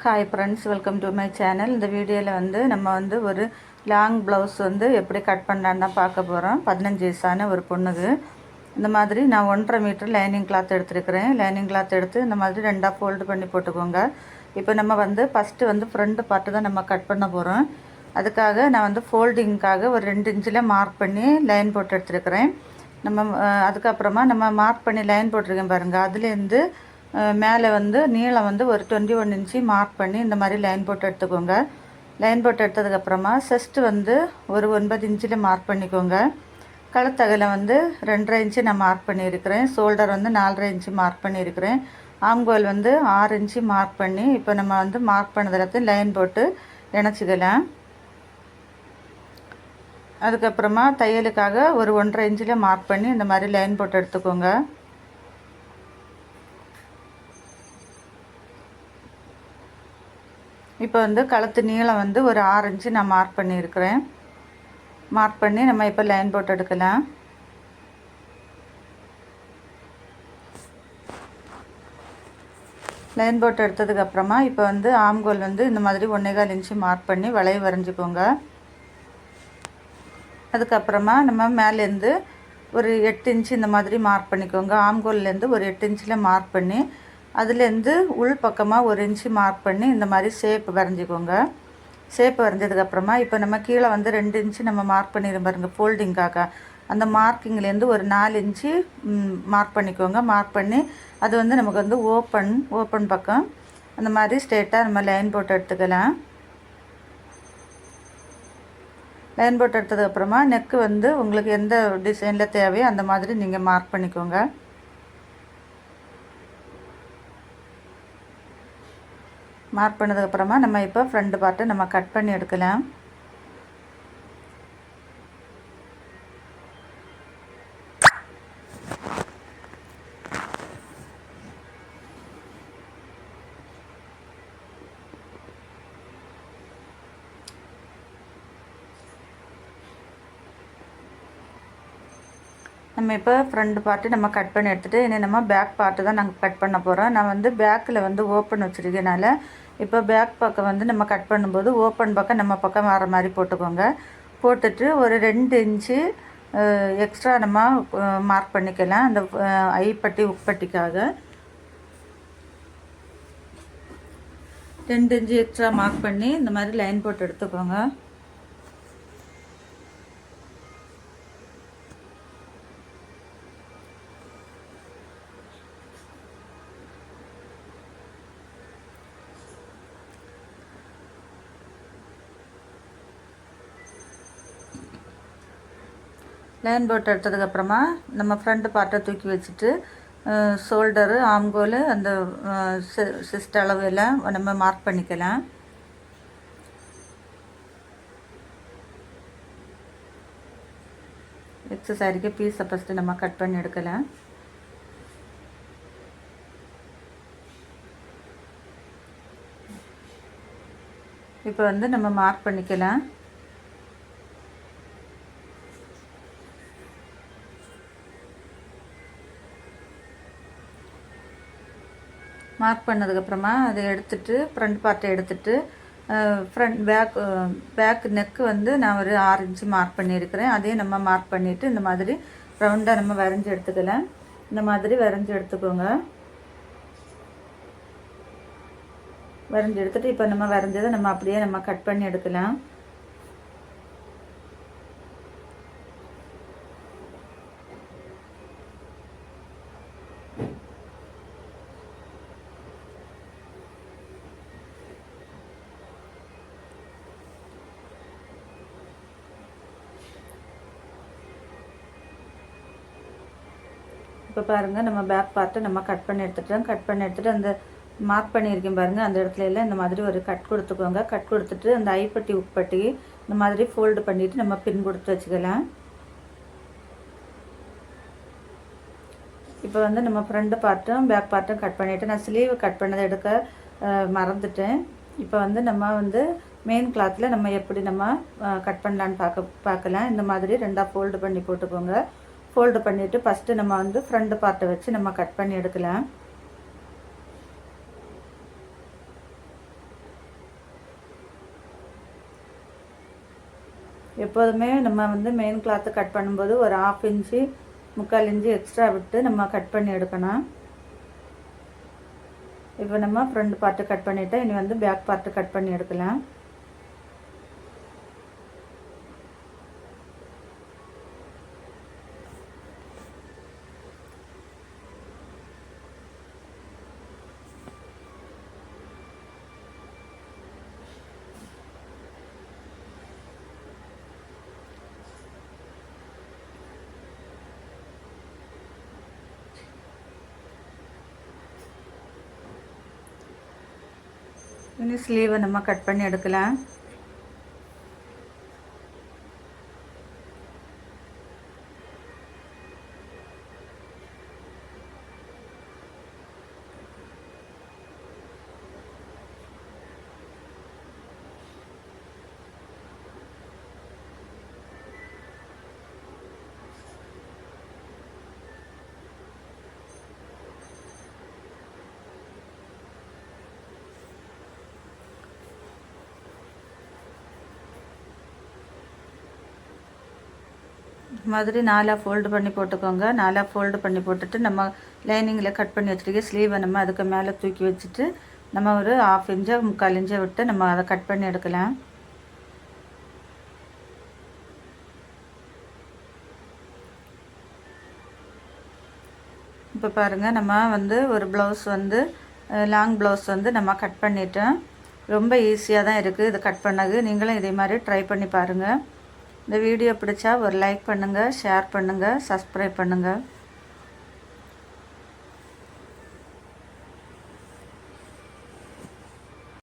Hi friends, welcome to my channel. இந்த வீடியோவில் நம்ம ஒரு லாங் ப்ளவுஸ் எப்படி கட் பண்ணலான்னு தான் பார்க்க போகிறோம். 15 வயசான ஒரு பொண்ணுக்கு இந்த மாதிரி நான் 1.5 மீட்டர் லைனிங் கிளாத் எடுத்துருக்கிறேன். லைனிங் கிளாத் எடுத்து இந்த மாதிரி 2ஆக ஃபோல்டு பண்ணி போட்டுக்கோங்க. இப்போ நம்ம ஃபஸ்ட்டு ஃப்ரண்ட் பார்ட்டு தான் நம்ம கட் பண்ண போகிறோம். அதுக்காக நான் ஃபோல்டிங்க்காக ஒரு 2 இன்ச்சில் மார்க் பண்ணி லைன் போட்டு எடுத்துருக்கிறேன். அதுக்கப்புறமா நம்ம மார்க் பண்ணி லைன் போட்டிருக்கேன் பாருங்கள். அதுலேருந்து மேலே நீளம் ஒரு 21 இன்ச்சு மார்க் பண்ணி இந்த மாதிரி லைன் போட்டு எடுத்துக்கோங்க. லைன் போட்டு எடுத்ததுக்கப்புறமா செஸ்ட்டு ஒரு 9 இன்ச்சில் மார்க் பண்ணிக்கோங்க. கழுத்தகலை 2.5 இன்ச்சு நான் மார்க் பண்ணியிருக்கிறேன். ஷோல்டர் 4.5 இன்ச்சு மார்க் பண்ணியிருக்கிறேன். ஆம்கோல் 6 இன்ச்சு மார்க் பண்ணி இப்போ நம்ம மார்க் பண்ணதுக்கு லைன் போட்டு இணைச்சிக்கலாம். அதுக்கப்புறமா தையலுக்காக ஒரு 1.5 இன்ச்சில் மார்க் பண்ணி இந்த மாதிரி லைன் போட்டு எடுத்துக்கோங்க. இப்போ கழுத்து நீளம் ஒரு 6 இன்ச்சு நான் மார்க் பண்ணியிருக்கிறேன். மார்க் பண்ணி நம்ம இப்போ லைன் போட்டு எடுக்கலாம். லைன் போட்டு எடுத்ததுக்கப்புறமா இப்போ ஆம்கோல் இந்த மாதிரி 1.25 இன்ச்சு மார்க் பண்ணி வளைவு வரைஞ்சிக்கோங்க. அதுக்கப்புறமா நம்ம மேலேருந்து ஒரு 8 இன்ச்சு இந்த மாதிரி மார்க் பண்ணிக்கோங்க. ஆம்கோல்லேருந்து ஒரு 8 இன்ச்சில் மார்க் பண்ணி அதுலேருந்து உள் பக்கமாக 1 இன்ச்சு மார்க் பண்ணி இந்த மாதிரி ஷேப் வரைஞ்சிக்கோங்க. ஷேப் வரைஞ்சதுக்கப்புறமா இப்போ நம்ம கீழே 2 இன்ச்சு நம்ம மார்க் பண்ணிடுறோம் பாருங்கள் ஃபோல்டிங்காக. அந்த மார்க்கிங்லேருந்து ஒரு 4 இன்ச்சு மார்க் பண்ணிக்கோங்க. மார்க் பண்ணி அது நமக்கு ஓப்பன் பக்கம் அந்த மாதிரி ஸ்ட்ரெயிட்டாக நம்ம லைன் போட்டு எடுத்துக்கலாம். லைன் போட்டு எடுத்ததுக்கப்புறமா நெக்கு உங்களுக்கு எந்த டிசைனில் தேவையோ அந்த மாதிரி நீங்கள் மார்க் பண்ணிக்கோங்க. மார்க் பண்ணதுக்கப்புறமா நம்ம இப்போ ஃப்ரண்ட் பார்ட்டை நம்ம கட் பண்ணி எடுக்கலாம். நம்ம இப்போ ஃப்ரண்ட் பார்ட்டு நம்ம கட் பண்ணி எடுத்துகிட்டு இனி நம்ம பேக் பார்ட்டு தான் நாங்கள் கட் பண்ண போகிறோம். நான் பேக்கில் ஓப்பன் வச்சுருக்கனால இப்போ பேக் பக்கம் நம்ம கட் பண்ணும்போது ஓப்பன் பக்கம் நம்ம பக்கம் வர மாதிரி போட்டுக்கோங்க. போட்டுட்டு ஒரு 2 இன்ச்சு எக்ஸ்ட்ரா நம்ம மார்க் பண்ணிக்கலாம். அந்த ஐப்பட்டி உப்பட்டிக்காக 2 இன்ச்சு எக்ஸ்ட்ரா மார்க் பண்ணி இந்த மாதிரி லைன் போட்டு எடுத்துக்கோங்க. லைன் போட்டு எடுத்ததுக்கப்புறமா நம்ம ஃப்ரண்ட் பார்ட்டை தூக்கி வச்சுட்டு ஷோல்டரு ஆம்கோல் அந்த சிஸ்ட் அளவு எல்லாம் நம்ம மார்க் பண்ணிக்கலாம். எக்ஸசைஸுக்கு பீஸை ஃபஸ்ட்டு நம்ம கட் பண்ணி எடுக்கலாம். இப்போ நம்ம மார்க் பண்ணிக்கலாம். மார்க் பண்ணதுக்கப்புறமா அதை எடுத்துகிட்டு ஃப்ரண்ட் பார்ட்டை எடுத்துகிட்டு பேக் நெக்கு நான் ஒரு 6 இன்ச்சு மார்க் பண்ணியிருக்கிறேன். அதையும் நம்ம மார்க் பண்ணிவிட்டு இந்த மாதிரி ரவுண்டாக நம்ம வரைஞ்சி எடுத்துக்கலாம். இந்த மாதிரி வரைஞ்சி எடுத்துக்கோங்க. வரைஞ்சி எடுத்துகிட்டு இப்போ நம்ம வரைஞ்சதை நம்ம அப்படியே நம்ம கட் பண்ணி எடுக்கலாம். இப்போ பாருங்கள், நம்ம பேக் பார்ட்டை நம்ம கட் பண்ணி எடுத்துட்டோம். கட் பண்ணி எடுத்துகிட்டு அந்த மார்க் பண்ணியிருக்கேன் பாருங்கள், அந்த இடத்துல எல்லாம் இந்த மாதிரி ஒரு கட் கொடுத்துக்கோங்க. கட் கொடுத்துட்டு அந்த ஐப்பட்டி உப்பட்டி இந்த மாதிரி ஃபோல்டு பண்ணிவிட்டு நம்ம பின் கொடுத்து வச்சுக்கலாம். இப்போ நம்ம ஃப்ரண்ட் பார்ட்டும் பேக் பார்ட்டும் கட் பண்ணிவிட்டு நான் ஸ்லீவ் கட் பண்ணதை எடுக்க மறந்துட்டேன். இப்போ நம்ம மெயின் கிளாத்தில் நம்ம எப்படி நம்ம கட் பண்ணலான்னு பார்க்கலாம். இந்த மாதிரி 2ஆக ஃபோல்டு பண்ணி போட்டுக்கோங்க. ஃபோல்டு பண்ணிவிட்டு ஃபஸ்ட்டு நம்ம ஃப்ரண்ட் பார்ட்டை வச்சு நம்ம கட் பண்ணி எடுக்கலாம். எப்போதுமே நம்ம வந்து மெயின் கிளாத்து கட் பண்ணும்போது ஒரு 1/2 இன்ச்சு 3/4 இன்ச்சு எக்ஸ்ட்ரா விட்டு நம்ம கட் பண்ணி எடுக்கணும். இப்போ நம்ம ஃப்ரண்ட் பார்ட்டு கட் பண்ணிவிட்டு இனி வந்து பேக் பார்ட்டு கட் பண்ணி எடுக்கலாம். இனி ஸ்லீவை நம்ம கட் பண்ணி எடுக்கலாம். மாதிரி 4 ஃபோல்டு பண்ணி போட்டுக்கோங்க. 4 ஃபோல்டு பண்ணி போட்டுட்டு நம்ம லைனிங்கில் கட் பண்ணி வச்சுருக்க ஸ்லீவை நம்ம அதுக்கு மேலே தூக்கி வச்சுட்டு நம்ம ஒரு 1/2 இன்ச்சோ 3/4 இன்ச்சோ விட்டு நம்ம அதை கட் பண்ணி எடுக்கலாம். இப்போ பாருங்கள், நம்ம வந்து ஒரு ப்ளவுஸ் வந்து லாங் ப்ளவுஸ் வந்து நம்ம கட் பண்ணிட்டோம். ரொம்ப ஈஸியாக தான் இருக்குது இது கட் பண்ணது. நீங்களும் இதே மாதிரி ட்ரை பண்ணி பாருங்கள். இந்த வீடியோ பிடிச்சா ஒரு லைக் பண்ணுங்கள், ஷேர் பண்ணுங்கள், சப்ஸ்கிரைப் பண்ணுங்கள்.